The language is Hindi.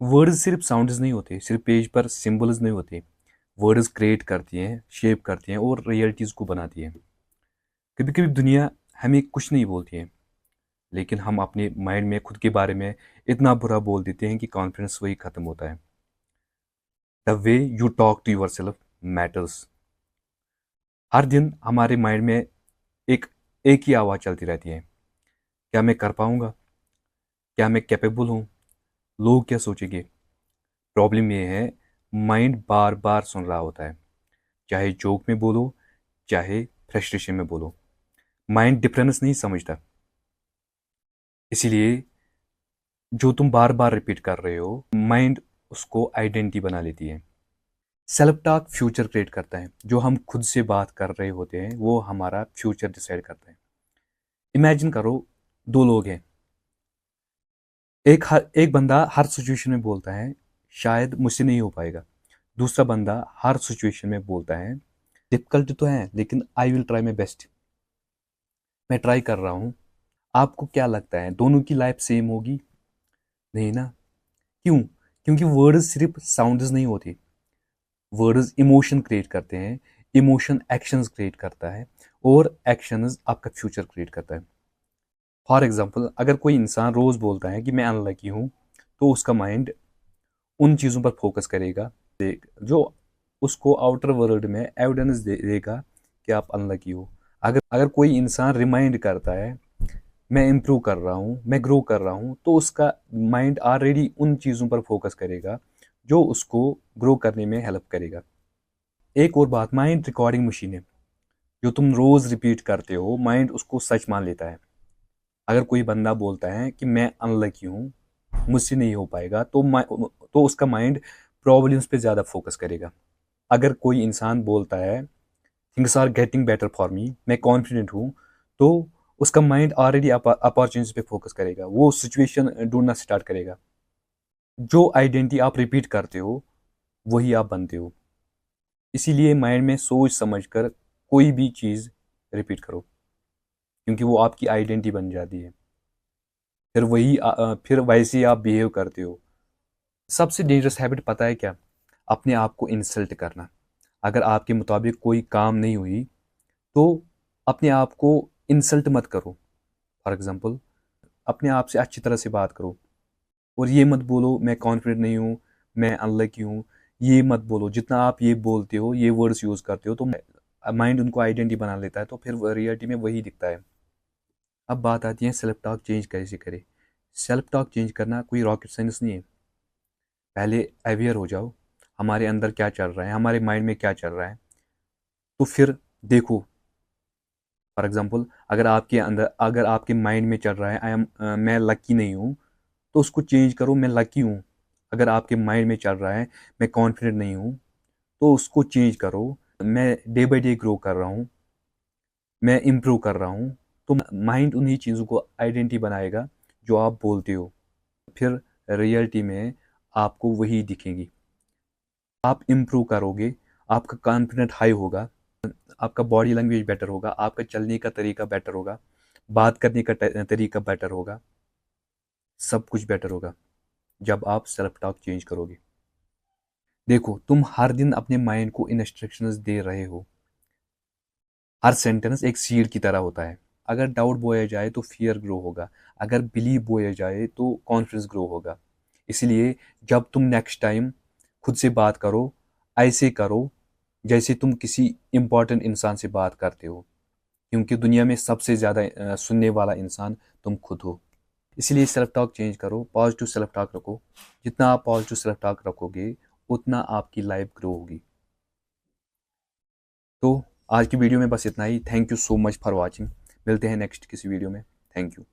वर्ड्स सिर्फ साउंड्स नहीं होते, सिर्फ पेज पर सिंबल्स नहीं होते। वर्ड्स क्रिएट करती हैं, शेप करती हैं और रियलिटीज़ को बनाती हैं। कभी कभी दुनिया हमें कुछ नहीं बोलती है, लेकिन हम अपने माइंड में खुद के बारे में इतना बुरा बोल देते हैं कि कॉन्फिडेंस वही खत्म होता है। The way you talk to yourself matters. हर दिन हमारे माइंड में एक एक ही आवाज़ चलती रहती है। क्या मैं कर पाऊंगा? क्या मैं कैपेबल हूँ? लोग क्या सोचेंगे? प्रॉब्लम ये है, माइंड बार बार सुन रहा होता है। चाहे जोक में बोलो, चाहे फ्रस्ट्रेशन में बोलो, माइंड डिफरेंस नहीं समझता। इसीलिए जो तुम बार बार रिपीट कर रहे हो, माइंड उसको आइडेंटिटी बना लेती है। सेल्फ टॉक फ्यूचर क्रिएट करता है। जो हम खुद से बात कर रहे होते हैं वो हमारा फ्यूचर डिसाइड करता है। इमेजिन करो, दो लोग हैं। एक बंदा हर सिचुएशन में बोलता है शायद मुझसे नहीं हो पाएगा। दूसरा बंदा हर सिचुएशन में बोलता है डिफिकल्ट तो है लेकिन I will try my best. मैं ट्राई कर रहा हूँ। आपको क्या लगता है दोनों की लाइफ सेम होगी? नहीं ना। क्यों? क्योंकि वर्ड्स सिर्फ साउंड्स नहीं होते। वर्ड्स इमोशन क्रिएट करते हैं। इमोशन एक्शंस क्रिएट करता है और एक्शंस आपका फ्यूचर क्रिएट करता है। फॉर एग्जांपल, अगर कोई इंसान रोज बोलता है कि मैं अनलकी हूँ, तो उसका माइंड उन चीज़ों पर फोकस करेगा जो उसको आउटर वर्ल्ड में एविडेंस देगा कि आप अनलकी हो। अगर अगर कोई इंसान रिमाइंड करता है मैं इम्प्रूव कर रहा हूँ, मैं ग्रो कर रहा हूँ, तो उसका माइंड ऑलरेडी उन चीज़ों पर फोकस करेगा जो उसको ग्रो करने में हेल्प करेगा। एक और बात, माइंड रिकॉर्डिंग मशीन है। जो तुम रोज रिपीट करते हो, माइंड उसको सच मान लेता है। अगर कोई बंदा बोलता है कि मैं अनलकी हूँ, मुझसे नहीं हो पाएगा, तो उसका माइंड प्रॉब्लम्स पे ज़्यादा फोकस करेगा। अगर कोई इंसान बोलता है things are getting better for me, मैं कॉन्फिडेंट हूँ, तो उसका माइंड ऑलरेडी अपॉर्चुनिटीज पे फोकस करेगा, वो सिचुएशन ढूंढना स्टार्ट करेगा। जो आइडेंटिटी आप रिपीट करते हो वही आप बनते हो। इसीलिए माइंड में सोच समझ कर कोई भी चीज़ रिपीट करो, क्योंकि वो आपकी आइडेंटिटी बन जाती है। फिर वैसे ही आप बिहेव करते हो। सबसे डेंजरस हैबिट पता है क्या? अपने आप को इंसल्ट करना। अगर आपके मुताबिक कोई काम नहीं हुई, तो अपने आप को इंसल्ट मत करो। फॉर एग्जांपल, अपने आप से अच्छी तरह से बात करो और ये मत बोलो मैं कॉन्फिडेंट नहीं हूँ, मैं अनलकी हूँ। ये मत बोलो। जितना आप ये बोलते हो, ये वर्ड्स यूज़ करते हो, तो माइंड उनको आइडेंटिटी बना लेता है, तो फिर रियलिटी में वही दिखता है। अब बात आती है सेल्फ टॉक चेंज कैसे करें। सेल्फ टॉक चेंज करना कोई रॉकेट साइंस नहीं है। पहले अवेयर हो जाओ, हमारे अंदर क्या चल रहा है, हमारे माइंड में क्या चल रहा है, तो फिर देखो। फॉर एग्जांपल, अगर आपके माइंड में चल रहा है मैं लकी नहीं हूँ, तो उसको चेंज करो, मैं लकी हूँ। अगर आपके माइंड में चल रहा है मैं कॉन्फिडेंट नहीं हूँ, तो उसको चेंज करो, मैं डे बाई डे ग्रो कर रहा हूँ, मैं इम्प्रूव कर रहा हूँ। तो माइंड उन्हीं चीज़ों को आइडेंटिटी बनाएगा जो आप बोलते हो। फिर रियलिटी में आपको वही दिखेंगी। आप इम्प्रूव करोगे, आपका कॉन्फिडेंट हाई होगा, आपका बॉडी लैंग्वेज बेटर होगा, आपका चलने का तरीका बेटर होगा, बात करने का तरीका बेटर होगा, सब कुछ बेटर होगा जब आप सेल्फ टॉक चेंज करोगे। देखो, तुम हर दिन अपने माइंड को इंस्ट्रक्शंस दे रहे हो। हर सेंटेंस एक सीड की तरह होता है। अगर डाउट बोया जाए तो फियर ग्रो होगा, अगर बिलीव बोया जाए तो कॉन्फिडेंस ग्रो होगा। इसलिए जब तुम नेक्स्ट टाइम खुद से बात करो, ऐसे करो जैसे तुम किसी इंपॉर्टेंट इंसान से बात करते हो, क्योंकि दुनिया में सबसे ज़्यादा सुनने वाला इंसान तुम खुद हो। इसलिए सेल्फ टॉक चेंज करो, पॉजिटिव सेल्फ टॉक रखो। जितना आप पॉजिटिव सेल्फ टॉक रखोगे, उतना आपकी लाइफ ग्रो होगी। तो आज की वीडियो में बस इतना ही। Thank you so much for watching. मिलते हैं नेक्स्ट किसी वीडियो में। Thank you.